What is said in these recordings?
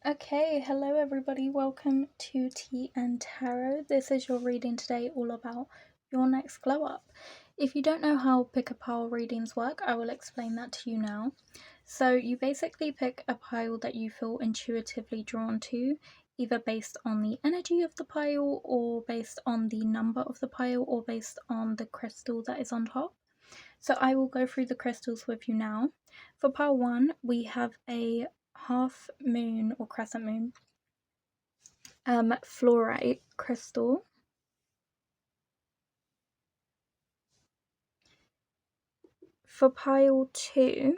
Okay, hello everybody, welcome to Tìandtarot. This is your reading today all about your next glow up. If you don't know how pick a pile readings work, I will explain that to you now. So you basically pick a pile that you feel intuitively drawn to, either based on the energy of the pile or based on the number of the pile or based on the crystal that is on top. So I will go through the crystals with you now. For pile 1, we have a half moon or crescent moon fluorite crystal. For pile 2,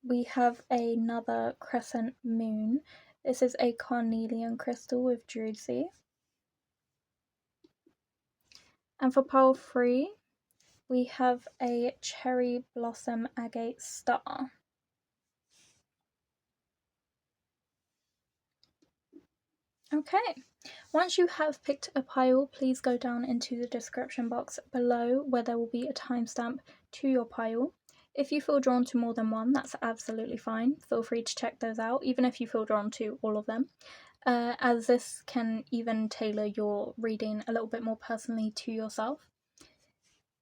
we have another crescent moon. This is a carnelian crystal with druzy. And for pile 3, we have a cherry blossom agate star. Okay, once you have picked a pile, please go down into the description box below where there will be a timestamp to your pile. If you feel drawn to more than one, that's absolutely fine. Feel free to check those out, even if you feel drawn to all of them, as this can even tailor your reading a little bit more personally to yourself.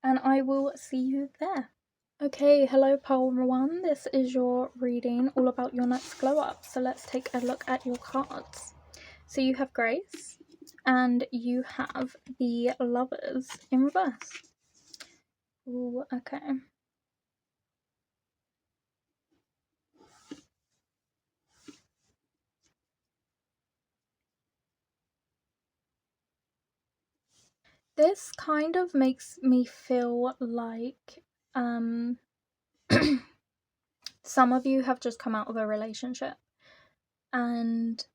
And I will see you there. Okay, hello pile 1, this is your reading all about your next glow up. So let's take a look at your cards. So you have Grace, and you have the Lovers in reverse. Ooh, okay. This kind of makes me feel like some of you have just come out of a relationship, and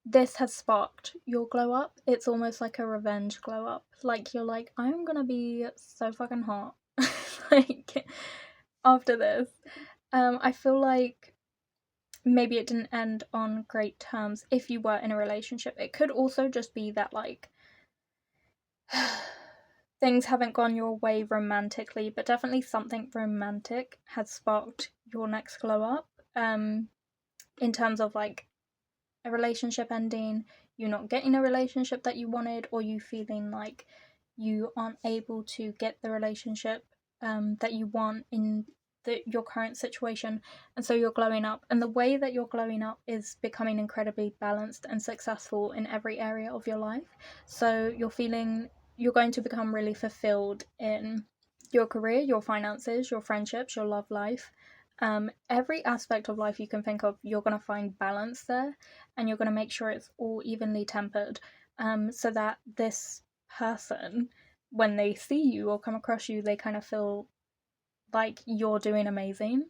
this has sparked your glow up. It's almost like a revenge glow up. Like, you're like, I'm gonna be so fucking hot. Like, after this. I feel like maybe it didn't end on great terms if you were in a relationship. It could also just be that, like, things haven't gone your way romantically, but definitely something romantic has sparked your next glow up. In terms of, like, a relationship ending, you not getting a relationship that you wanted, or you feeling like you aren't able to get the relationship that you want in your current situation, and so you're glowing up. And the way that you're glowing up is becoming incredibly balanced and successful in every area of your life. So you're going to become really fulfilled in your career, your finances, your friendships, your love life. Every aspect of life you can think of, you're going to find balance there, and you're going to make sure it's all evenly tempered, so that this person, when they see you or come across you, they kind of feel like you're doing amazing,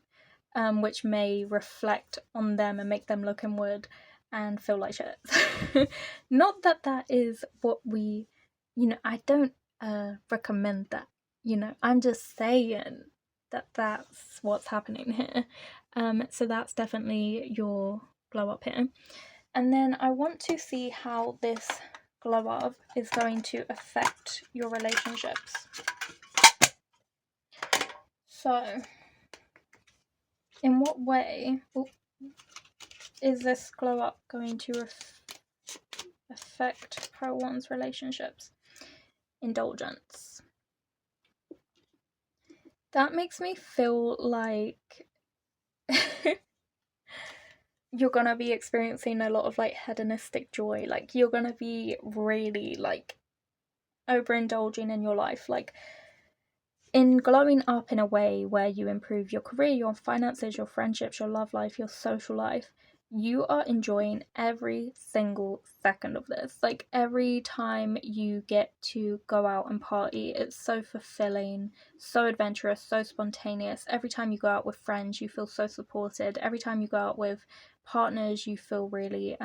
which may reflect on them and make them look inward and feel like shit. Not that that is what we, I don't recommend that, I'm just saying that that's what's happening here. So that's definitely your glow up here. And then I want to see how this glow up is going to affect your relationships. So, in what way is this glow up going to affect pile 1's relationships? Indulgence. That makes me feel like you're gonna be experiencing a lot of, like, hedonistic joy. Like, you're gonna be really, like, overindulging in your life. Like, in glowing up in a way where you improve your career, your finances, your friendships, your love life, your social life, you are enjoying every single second of this. Like, every time you get to go out and party, it's so fulfilling, so adventurous, so spontaneous. Every time you go out with friends, you feel so supported. Every time you go out with partners, you feel really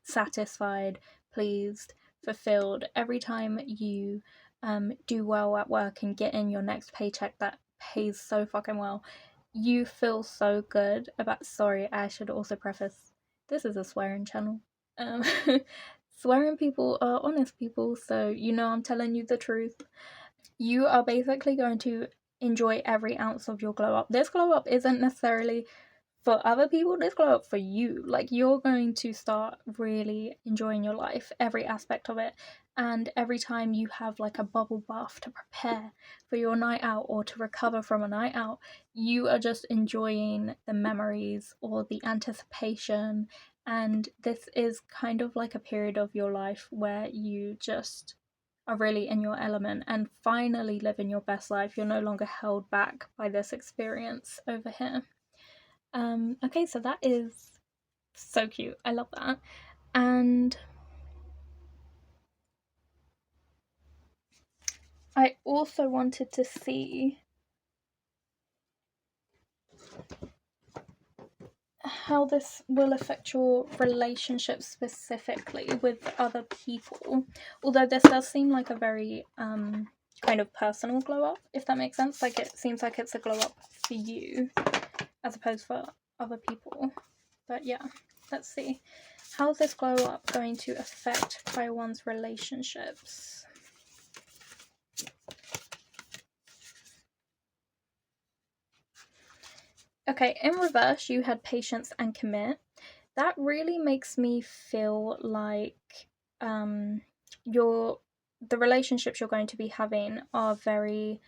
satisfied, pleased, fulfilled. Every time you do well at work and get in your next paycheck that pays so fucking well, you feel so good about. Sorry, I should also preface, this is a swearing channel. Swearing people are honest people, so I'm telling you the truth. You are basically going to enjoy every ounce of your glow up. This glow up isn't necessarily for other people, this glow up for you. Like, you're going to start really enjoying your life, every aspect of it. And every time you have like a bubble bath to prepare for your night out or to recover from a night out, you are just enjoying the memories or the anticipation. And this is kind of like a period of your life where you just are really in your element and finally living your best life. You're no longer held back by this experience over here. Okay, so that is so cute. I love that. And I also wanted to see how this will affect your relationship specifically with other people. Although this does seem like a very kind of personal glow up, if that makes sense. Like, it seems like it's a glow up for you as opposed for other people. But yeah, let's see. How is this glow up going to affect by one's relationships? Okay, in reverse, you had patience and commit. That really makes me feel like the relationships you're going to be having are very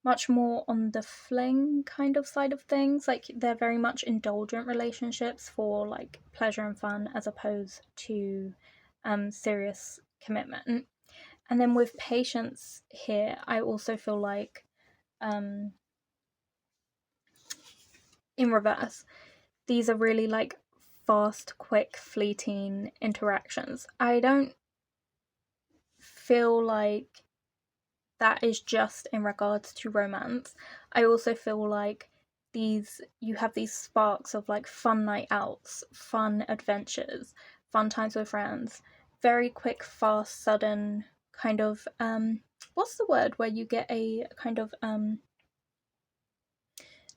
much more on the fling kind of side of things. Like, they're very much indulgent relationships for like pleasure and fun as opposed to serious commitment. And then with patience here, I also feel like in reverse, these are really like fast, quick, fleeting interactions. I don't feel like that is just in regards to romance. I also feel like you have these sparks of like fun night outs, fun adventures, fun times with friends, very quick, fast, sudden kind of what's the word where you get a kind of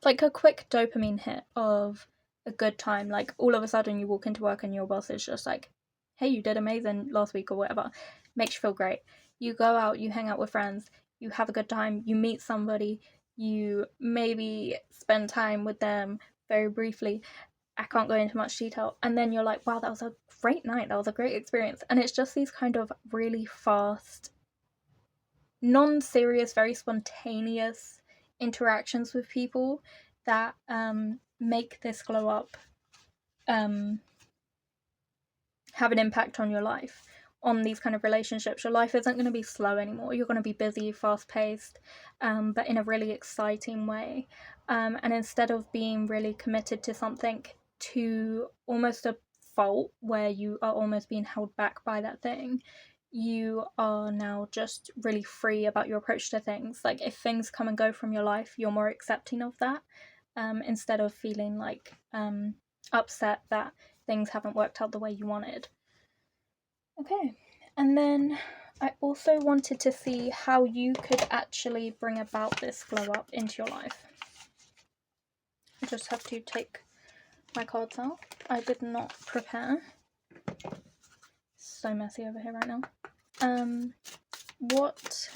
like a quick dopamine hit of a good time. Like, all of a sudden you walk into work and your boss is just like, hey, you did amazing last week or whatever. Makes you feel great. You go out, you hang out with friends, you have a good time, you meet somebody, you maybe spend time with them very briefly. I can't go into much detail. And then you're like, wow, that was a great night. That was a great experience. And it's just these kind of really fast, non-serious, very spontaneous interactions with people that make this glow up have an impact on your life, on these kind of relationships. Your life isn't going to be slow anymore. You're going to be busy, fast-paced, but in a really exciting way. And instead of being really committed to something to almost a fault where you are almost being held back by that thing, you are now just really free about your approach to things. Like, if things come and go from your life, you're more accepting of that, instead of feeling like upset that things haven't worked out the way you wanted. Okay, and then I also wanted to see how you could actually bring about this glow up into your life. I just have to take my cards out. I did not prepare. So messy over here right now. What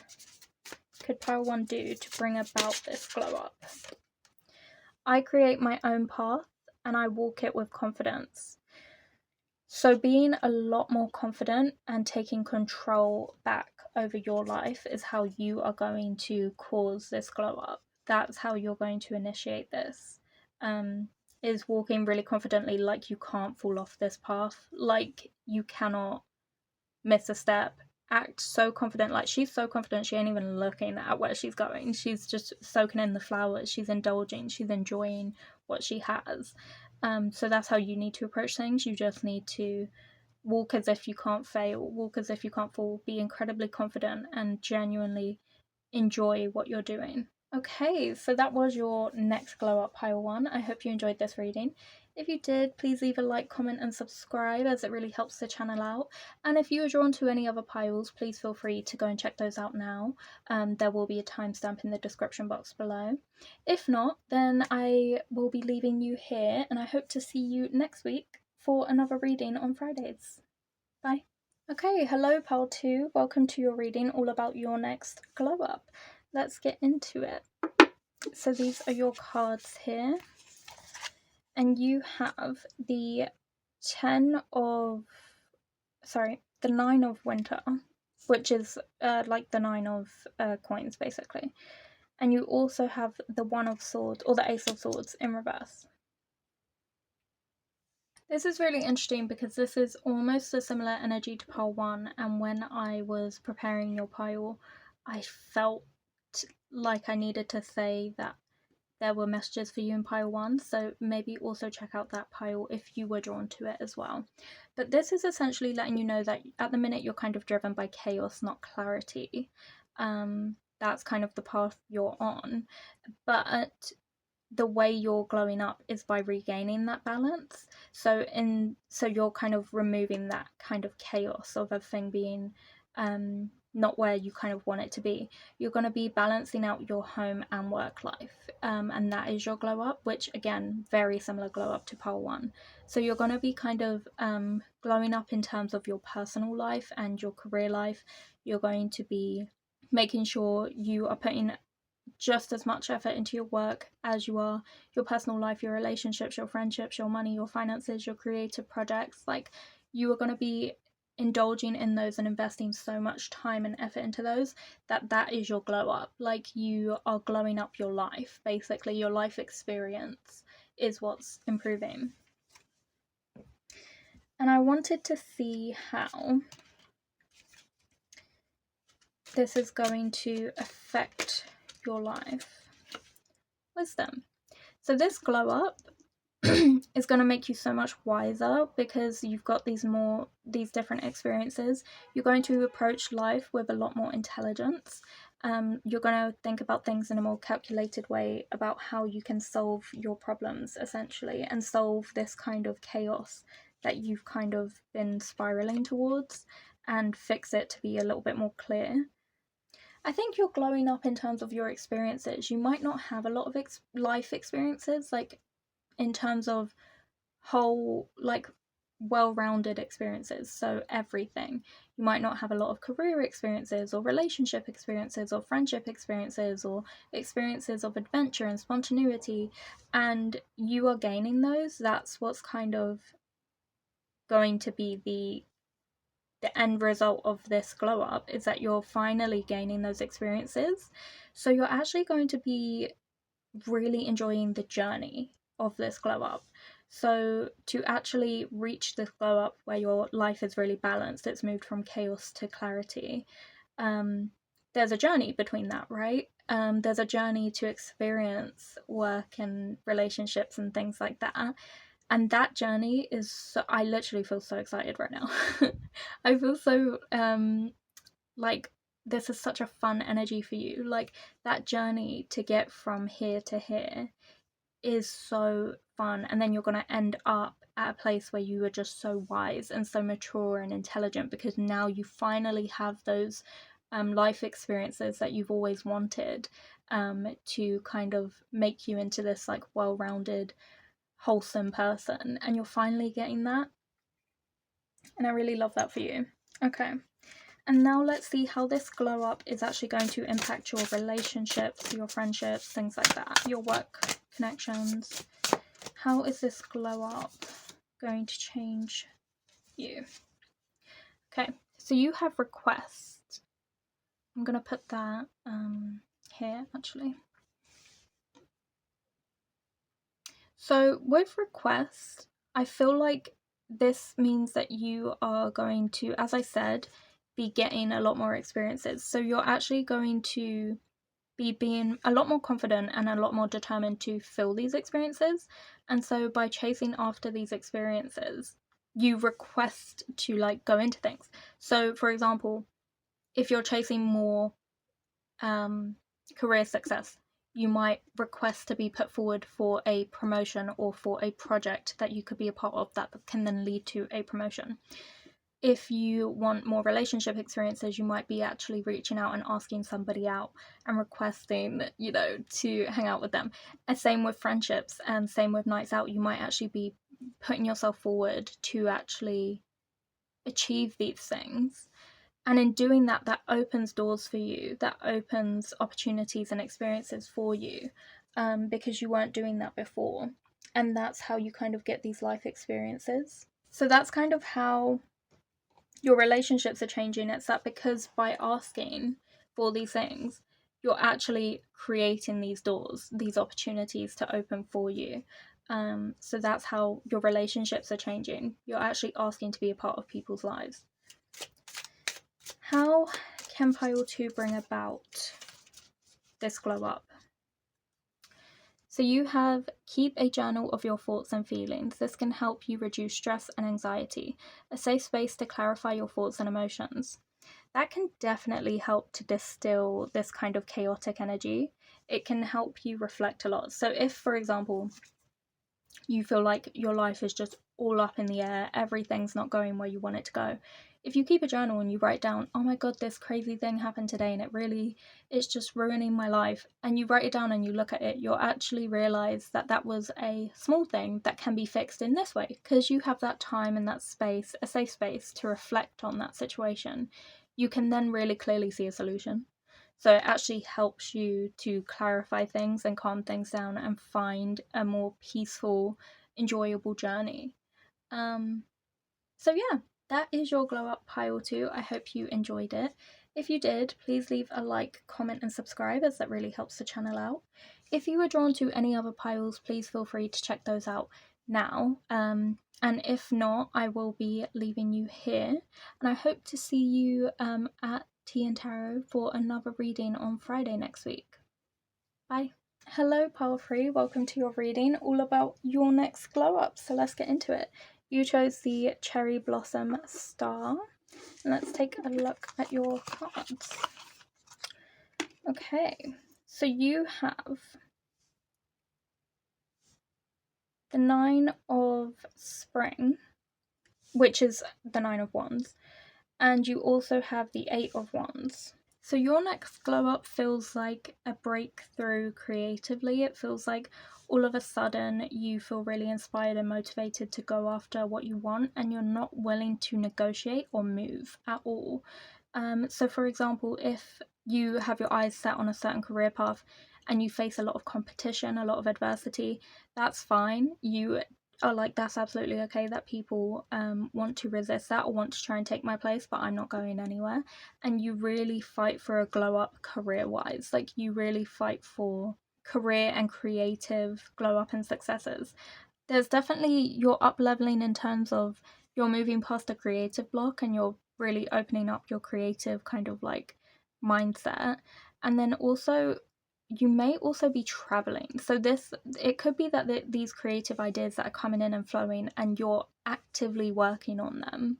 could pile 1 do to bring about this glow up? I create my own path and I walk it with confidence. So being a lot more confident and taking control back over your life is how you are going to cause this glow up. That's how you're going to initiate this. Is walking really confidently, like you can't fall off this path, like you cannot miss a step. Act so confident, like she's so confident she ain't even looking at where she's going. She's just soaking in the flowers, she's indulging, she's enjoying what she has. So that's how you need to approach things. You just need to walk as if you can't fail, walk as if you can't fall, be incredibly confident and genuinely enjoy what you're doing. Okay, so that was your next glow up pile 1. I hope you enjoyed this reading. If you did, please leave a like, comment and subscribe, as it really helps the channel out. And if you are drawn to any other piles, please feel free to go and check those out now. There will be a timestamp in the description box below. If not, then I will be leaving you here, and I hope to see you next week for another reading on Fridays. Bye. Okay, hello pile 2. Welcome to your reading all about your next glow up. Let's get into it. So these are your cards here. And you have the the 9 of winter, which is like the 9 of coins, basically. And you also have the 1 of swords, or the ace of swords, in reverse. This is really interesting because this is almost a similar energy to pile 1, and when I was preparing your pile, I felt like I needed to say that there were messages for you in pile 1, so maybe also check out that pile if you were drawn to it as well. But this is essentially letting you know that at the minute you're kind of driven by chaos, not clarity. That's kind of the path you're on, but the way you're glowing up is by regaining that balance. So you're kind of removing that kind of chaos of everything being not where you kind of want it to be. You're going to be balancing out your home and work life, and that is your glow up, which again, very similar glow up to pile 1. So you're going to be kind of glowing up in terms of your personal life and your career life. You're going to be making sure you are putting just as much effort into your work as you are your personal life, your relationships, your friendships, your money, your finances, your creative projects. Like, you are going to be indulging in those and investing so much time and effort into those that is your glow up. Like, you are glowing up your life, basically. Your life experience is what's improving. And I wanted to see how this is going to affect your life. Wisdom. So this glow up is going to make you so much wiser because you've got these different experiences. You're going to approach life with a lot more intelligence. You're going to think about things in a more calculated way about how you can solve your problems, essentially, and solve this kind of chaos that you've kind of been spiraling towards, and fix it to be a little bit more clear. I think you're glowing up in terms of your experiences. You might not have a lot of life experiences, like in terms of whole, like, well-rounded experiences. So everything. You might not have a lot of career experiences or relationship experiences or friendship experiences or experiences of adventure and spontaneity, and you are gaining those. That's what's kind of going to be the end result of this glow up, is that you're finally gaining those experiences. So you're actually going to be really enjoying the journey of this glow up. So to actually reach this glow up where your life is really balanced, it's moved from chaos to clarity, there's a journey between that, right? There's a journey to experience work and relationships and things like that. And that journey is so, I literally feel so excited right now. I feel so like this is such a fun energy for you. Like, that journey to get from here to here is so fun, and then you're going to end up at a place where you are just so wise and so mature and intelligent, because now you finally have those life experiences that you've always wanted, to kind of make you into this like well-rounded, wholesome person, and you're finally getting that, and I really love that for you. Okay, and now let's see how this glow up is actually going to impact your relationships, your friendships, things like that, your work connections. How is this glow up going to change you? Okay, so you have requests. I'm going to put that here, actually. So with requests, I feel like this means that you are going to, as I said, be getting a lot more experiences. So you're actually going to be being a lot more confident and a lot more determined to fill these experiences. And so by chasing after these experiences, you request to like go into things. So for example, if you're chasing more career success, you might request to be put forward for a promotion or for a project that you could be a part of that can then lead to a promotion. If you want more relationship experiences, you might be actually reaching out and asking somebody out and requesting, you know, to hang out with them. And same with friendships, and same with nights out. You might actually be putting yourself forward to actually achieve these things. And in doing that, that opens doors for you, that opens opportunities and experiences for you, because you weren't doing that before. and that's how you kind of get these life experiences. So that's kind of how your relationships are changing. It's that because by asking for these things, you're actually creating these doors, these opportunities to open for you. So that's how your relationships are changing. You're actually asking to be a part of people's lives. How can pile 2 bring about this glow up? So you have keep a journal of your thoughts and feelings. This can help you reduce stress and anxiety. A safe space to clarify your thoughts and emotions. That can definitely help to distill this kind of chaotic energy. It can help you reflect a lot. So if, for example, you feel like your life is just all up in the air, everything's not going where you want it to go, if you keep a journal and you write down, oh my god, this crazy thing happened today and it's just ruining my life, and you write it down and you look at it, you'll actually realize that that was a small thing that can be fixed in this way, because you have that time and that space, a safe space to reflect on that situation. You can then really clearly see a solution. So it actually helps you to clarify things and calm things down and find a more peaceful, enjoyable journey. So yeah, that is your glow up pile 2. I hope you enjoyed it. If you did, please leave a like, comment and subscribe, as that really helps the channel out. If you were drawn to any other piles, please feel free to check those out now. And if not, I will be leaving you here. And I hope to see you at Tìandtarot for another reading on Friday next week. Bye. Hello pile 3, welcome to your reading all about your next glow up. So let's get into it. You chose the Cherry Blossom Star. Let's take a look at your cards. Okay, so you have the 9 of Spring, which is the 9 of Wands, and you also have the 8 of Wands. So your next glow up feels like a breakthrough creatively. It feels like all of a sudden you feel really inspired and motivated to go after what you want, and you're not willing to negotiate or move at all. So for example, if you have your eyes set on a certain career path and you face a lot of competition, a lot of adversity, that's fine. You are like, that's absolutely okay that people want to resist that or want to try and take my place, but I'm not going anywhere. And you really fight for a glow up career wise. Like, you really fight for career and creative glow up and successes. There's definitely, you're up leveling in terms of you're moving past a creative block and you're really opening up your creative kind of like mindset. And then also you may also be traveling. So it could be that these creative ideas that are coming in and flowing and you're actively working on them,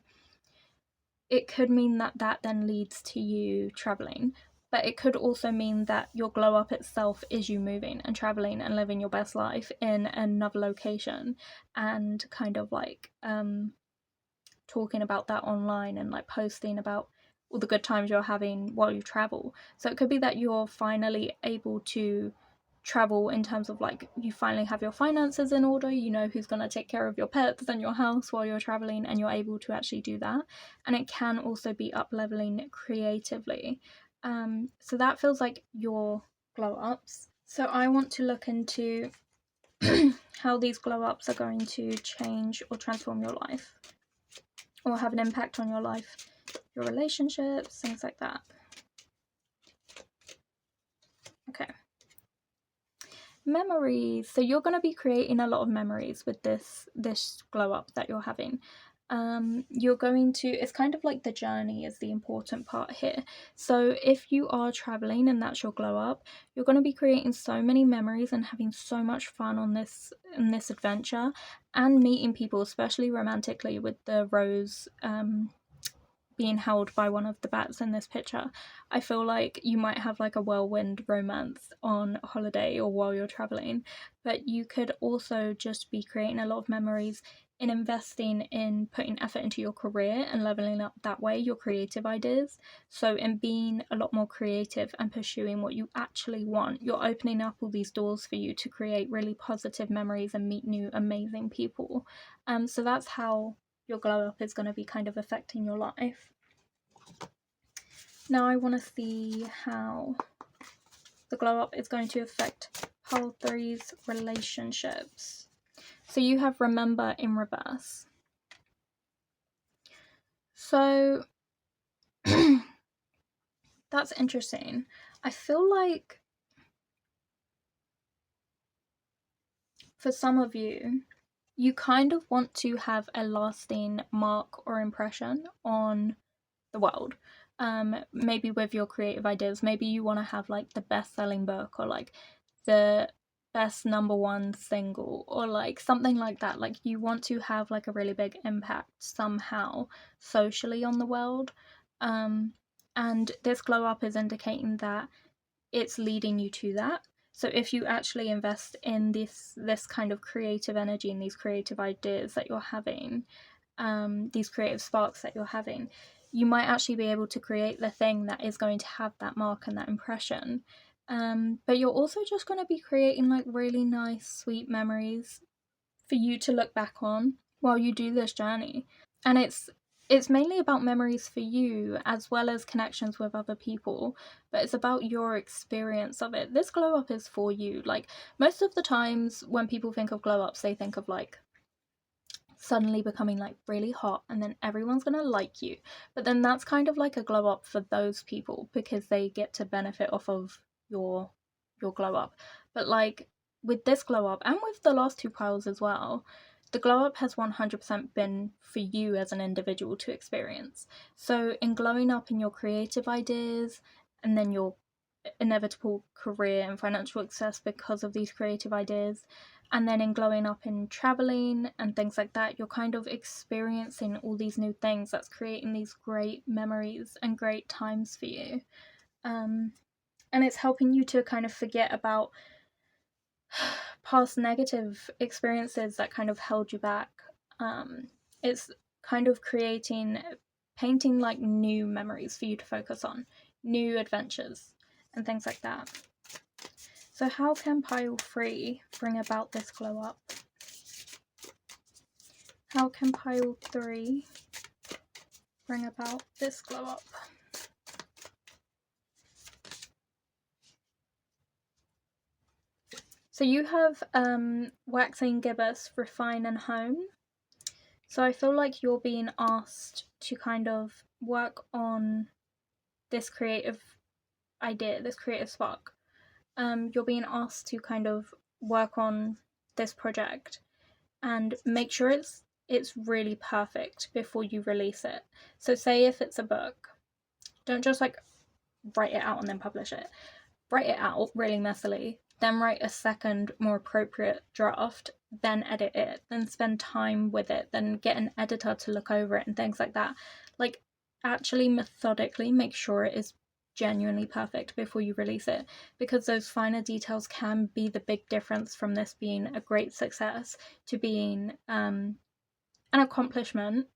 it could mean that then leads to you traveling. But it could also mean that your glow up itself is you moving and traveling and living your best life in another location, and kind of like talking about that online and like posting about all the good times you're having while you travel. So it could be that you're finally able to travel in terms of like, you finally have your finances in order, you know who's going to take care of your pets and your house while you're traveling, and you're able to actually do that. And it can also be up leveling creatively. So that feels like your glow ups. So I want to look into how these glow ups are going to change or transform your life, or have an impact on your life, your relationships, things like that. Okay. Memories. So you're going to be creating a lot of memories with this glow up that you're having. You're going to, it's kind of like the journey is the important part here. So if you are traveling and that's your glow up, you're going to be creating so many memories and having so much fun on this adventure, and meeting people, especially romantically, with the rose being held by one of the bats in this picture. I feel like you might have like a whirlwind romance on holiday or while you're traveling, but you could also just be creating a lot of memories in investing in putting effort into your career and leveling up that way your creative ideas. So in being a lot more creative and pursuing what you actually want, you're opening up all these doors for you to create really positive memories and meet new amazing people. So that's how your glow up is going to be kind of affecting your life. Now I want to see how the glow up is going to affect pile 3's relationships. So you have remember in reverse. So that's interesting. I feel like for some of you, you kind of want to have a lasting mark or impression on the world. Maybe with your creative ideas, maybe you want to have like the best-selling book, or like the best #1 single, or like something like that. Like you want to have like a really big impact somehow socially on the world. And this glow up is indicating that it's leading you to that. So if you actually invest in this kind of creative energy and these creative ideas that you're having, these creative sparks that you're having, you might actually be able to create the thing that is going to have that mark and that impression. But you're also just going to be creating like really nice, sweet memories for you to look back on while you do this journey. And it's mainly about memories for you as well as connections with other people, but it's about your experience of it. This glow up is for you. Like most of the times when people think of glow ups, they think of like suddenly becoming like really hot and then everyone's gonna like you. But then that's kind of like a glow up for those people because they get to benefit off of your glow up. But like with this glow up and with the last two piles as well, the glow up has 100% been for you as an individual to experience. So in glowing up in your creative ideas and then your inevitable career and financial success because of these creative ideas, and then in glowing up in traveling and things like that, you're kind of experiencing all these new things that's creating these great memories and great times for you. And it's helping you to kind of forget about past negative experiences that kind of held you back. It's kind of painting like new memories for you to focus on, new adventures and things like that. So how can pile 3 bring about this glow up? How can pile 3 bring about this glow up? So you have waxing gibbous, refine and hone. So I feel like you're being asked to kind of work on this creative idea, this creative spark. You're being asked to kind of work on this project and make sure it's really perfect before you release it. So say if it's a book, don't just like write it out and then publish it. Write it out really messily, then write a second, more appropriate draft, then edit it, then spend time with it, then get an editor to look over it and things like that. Like, actually methodically make sure it is genuinely perfect before you release it, because those finer details can be the big difference from this being a great success to being an accomplishment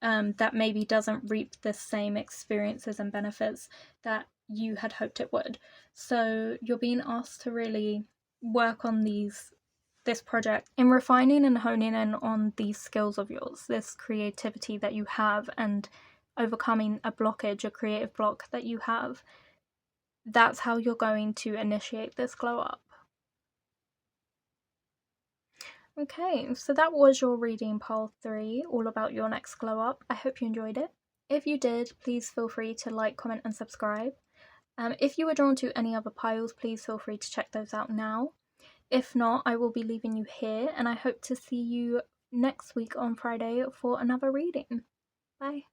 that maybe doesn't reap the same experiences and benefits that you had hoped it would. So you're being asked to really work on this project in refining and honing in on these skills of yours, this creativity that you have, and overcoming a blockage, a creative block that you have. That's how you're going to initiate this glow up. Okay, so that was your reading pile 3, all about your next glow up. I hope you enjoyed it. If you did, please feel free to like, comment and subscribe. If you were drawn to any other piles, please feel free to check those out now. If not, I will be leaving you here, and I hope to see you next week on Friday for another reading. Bye.